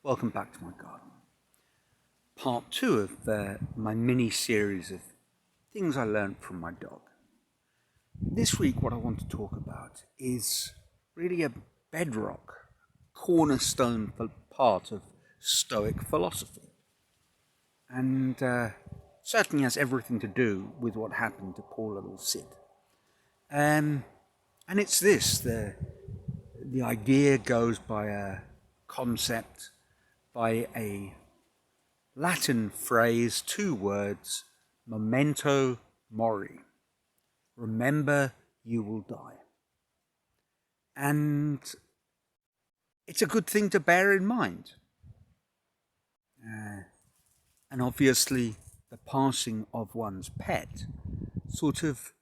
Welcome back to my garden. Part 2 of my mini series of things I learned from my dog. This week what I want to talk about is really a bedrock, cornerstone part of Stoic philosophy. And certainly has everything to do with what happened to poor little Sid. And it's this, the idea goes by a concept, by a Latin phrase, 2 words, Momento, Mori. Remember, you will die. And it's a good thing to bear in mind. And obviously, the passing of one's pet sort of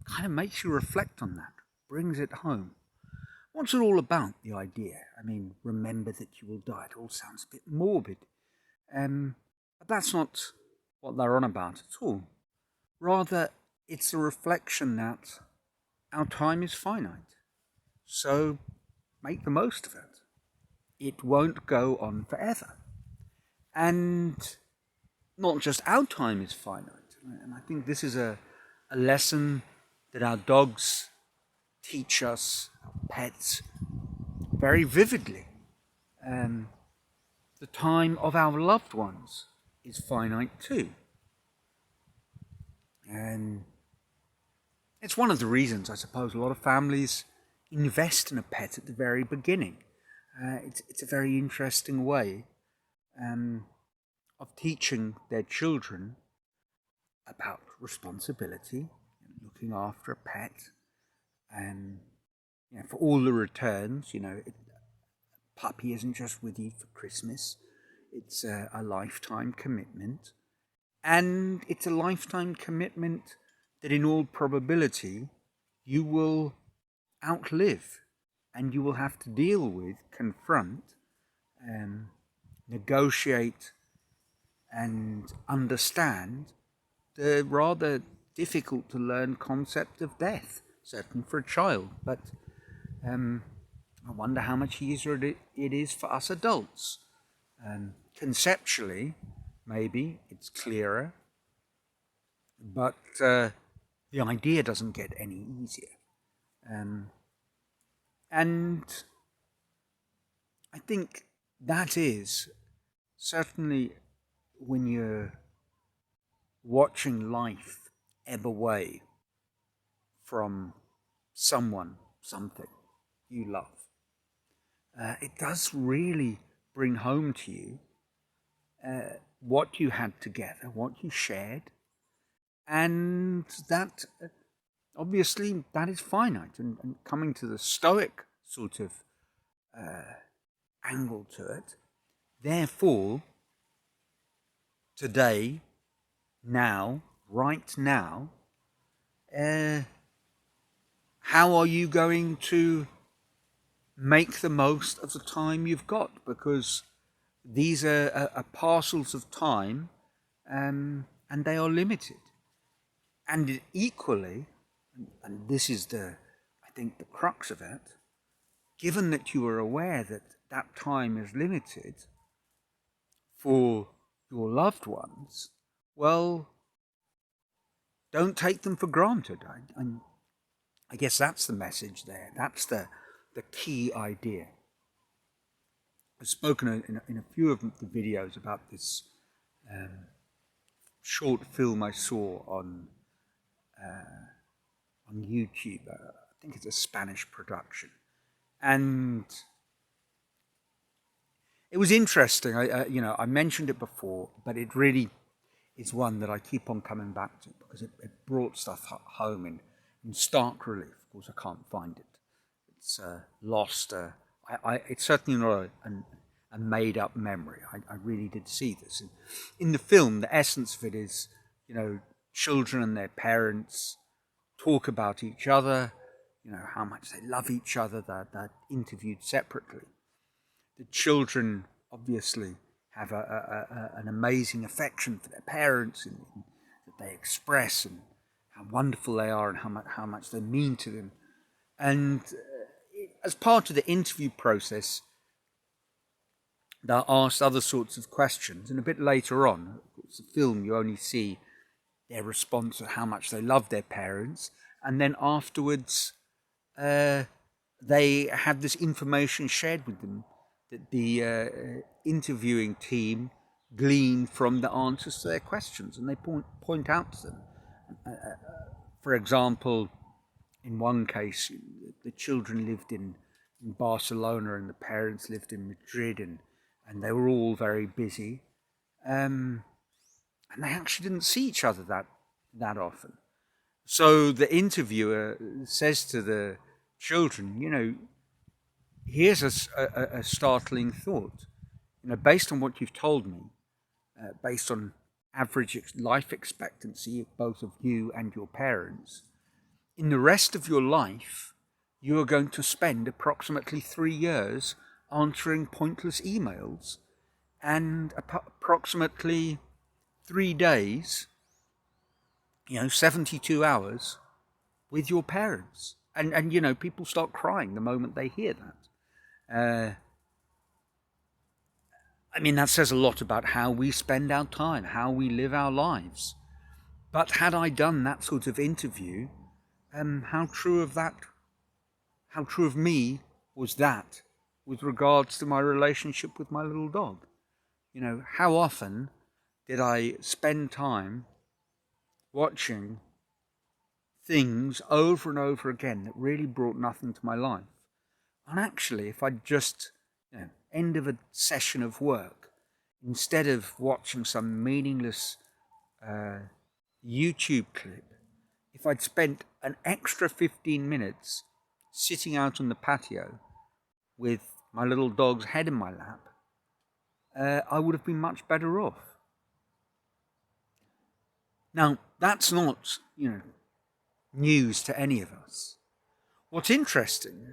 kind of makes you reflect on that, brings it home. What's it all about, the idea? I mean, remember that you will die. It all sounds a bit morbid. But that's not what they're on about at all. Rather, it's a reflection that our time is finite. So make the most of it. It won't go on forever. And not just our time is finite. And I think this is a lesson that our dogs teach us, our pets, very vividly. The time of our loved ones is finite too. And it's one of the reasons, I suppose, a lot of families invest in a pet at the very beginning. It's a very interesting way of teaching their children about responsibility, looking after a pet, and for all the returns. Puppy isn't just with you for Christmas. It's a lifetime commitment. And it's a lifetime commitment that in all probability you will outlive, and you will have to deal with, confront, negotiate and understand the rather difficult to learn concept of death, certainly for a child. But I wonder how much easier it is for us adults. Conceptually, maybe it's clearer, but the idea doesn't get any easier. And I think that is certainly when you're watching life ebb away from someone, something you love. It does really bring home to you what you had together, what you shared, and that obviously that is finite. And coming to the Stoic sort of angle to it, therefore, today, now, right now, how are you going to make the most of the time you've got? Because these are parcels of time, and they are limited. And equally, and this is I think the crux of it, given that you are aware that that time is limited for your loved ones, well, don't take them for granted. I guess that's the message there. That's the key idea. I've spoken in a few of the videos about this short film I saw on YouTube. I think it's a Spanish production, and it was interesting. I mentioned it before, but it really is one that I keep on coming back to because it brought stuff home in stark relief. Of course, I can't find it. It's lost. It's certainly not a made-up memory. I really did see this. And in the film, the essence of it is, children and their parents talk about each other, how much they love each other. They're interviewed separately. The children obviously have an amazing affection for their parents, and that they express, and how wonderful they are, and how much they mean to them. And as part of the interview process, they're asked other sorts of questions, and a bit later on, of course, the film, you only see their response to how much they love their parents, and then afterwards they have this information shared with them that the interviewing team glean from the answers to their questions, and they point out to them. For example, in one case, the children lived in Barcelona and the parents lived in Madrid, and they were all very busy. And they actually didn't see each other that often. So the interviewer says to the children, here's a startling thought. Based on what you've told me, based on average life expectancy of both of you and your parents, in the rest of your life, you are going to spend approximately 3 years answering pointless emails and approximately 3 days, 72 hours with your parents. And people start crying the moment they hear that. That says a lot about how we spend our time, how we live our lives. But had I done that sort of interview, how true of me was that with regards to my relationship with my little dog? How often did I spend time watching things over and over again that really brought nothing to my life? And actually, if I'd just, end of a session of work, instead of watching some meaningless YouTube clip, if I'd spent an extra 15 minutes sitting out on the patio with my little dog's head in my lap, I would have been much better off. Now, that's not, news to any of us. What's interesting,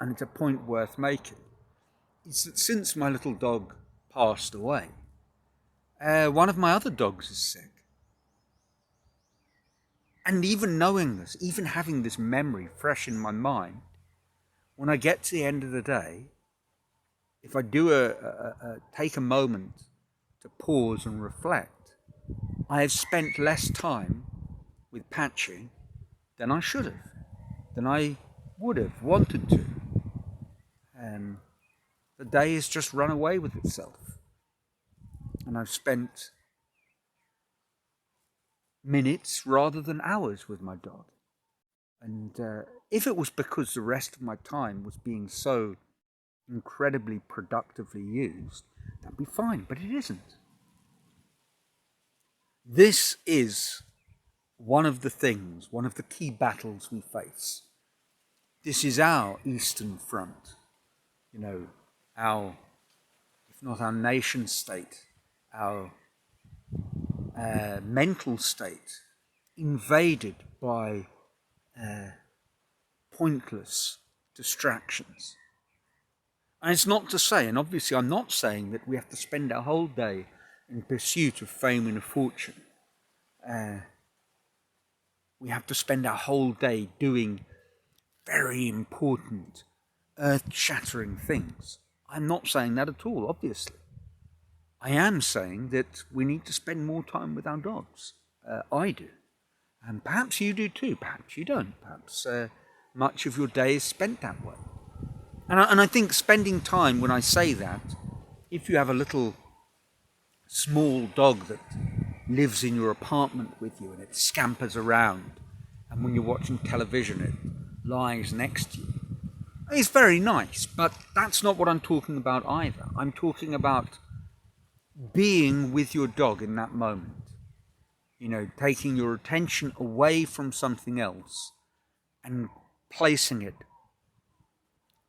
and it's a point worth making, is that since my little dog passed away, one of my other dogs is sick. And even knowing this, even having this memory fresh in my mind, when I get to the end of the day, if I do take a moment to pause and reflect, I have spent less time with Patchy than I should have, than I would have wanted to. The day has just run away with itself. And I've spent minutes rather than hours with my dog. And if it was because the rest of my time was being so incredibly productively used, that'd be fine, but it isn't. This is one of the key battles we face. This is our Eastern Front, our, if not our nation state, our mental state, invaded by pointless distractions. And it's not to say, and obviously I'm not saying that we have to spend our whole day in pursuit of fame and a fortune. We have to spend our whole day doing very important, earth-shattering things. I'm not saying that at all, obviously. I am saying that we need to spend more time with our dogs. I do. And perhaps you do too. Perhaps you don't. Perhaps much of your day is spent that way. And I think spending time, when I say that, if you have a little small dog that lives in your apartment with you and it scampers around, and when you're watching television it lies next to you, it's very nice, but that's not what I'm talking about either. I'm talking about being with your dog in that moment. Taking your attention away from something else and placing it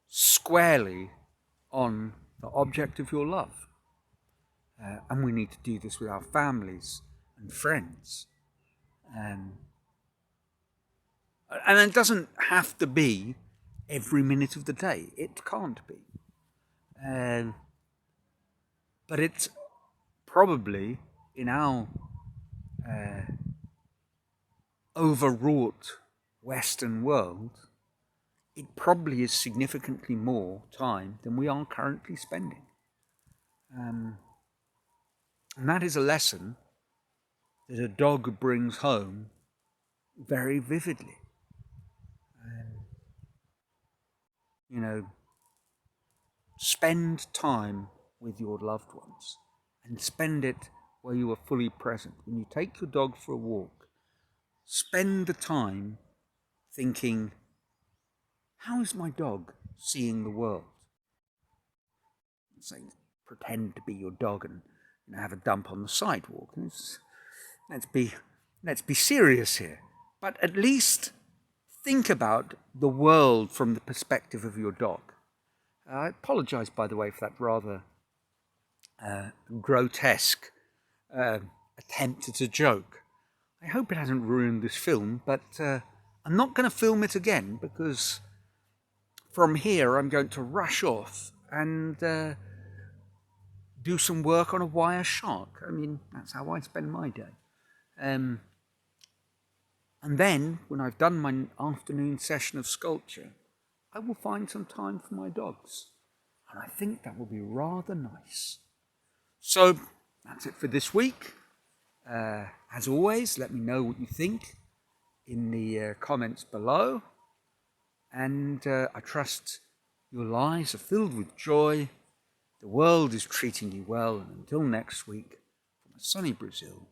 squarely on the object of your love. And we need to do this with our families and friends. And it doesn't have to be every minute of the day. It can't be. But it's probably, in our overwrought Western world, it probably is significantly more time than we are currently spending. And that is a lesson that a dog brings home very vividly. You know, spend time with your loved ones and spend it where you are fully present. When you take your dog for a walk, spend the time thinking, how is my dog seeing the world? Saying, pretend to be your dog and have a dump on the sidewalk. Let's be serious here. But at least think about the world from the perspective of your dog. I apologise, by the way, for that rather grotesque attempt at a joke. I hope it hasn't ruined this film, but I'm not going to film it again because from here I'm going to rush off and do some work on a wire shark. I mean, that's how I spend my day. And then, when I've done my afternoon session of sculpture, I will find some time for my dogs. And I think that will be rather nice. So, that's it for this week. As always, let me know what you think in the comments below. And I trust your lives are filled with joy. The world is treating you well. And until next week, from a sunny Brazil,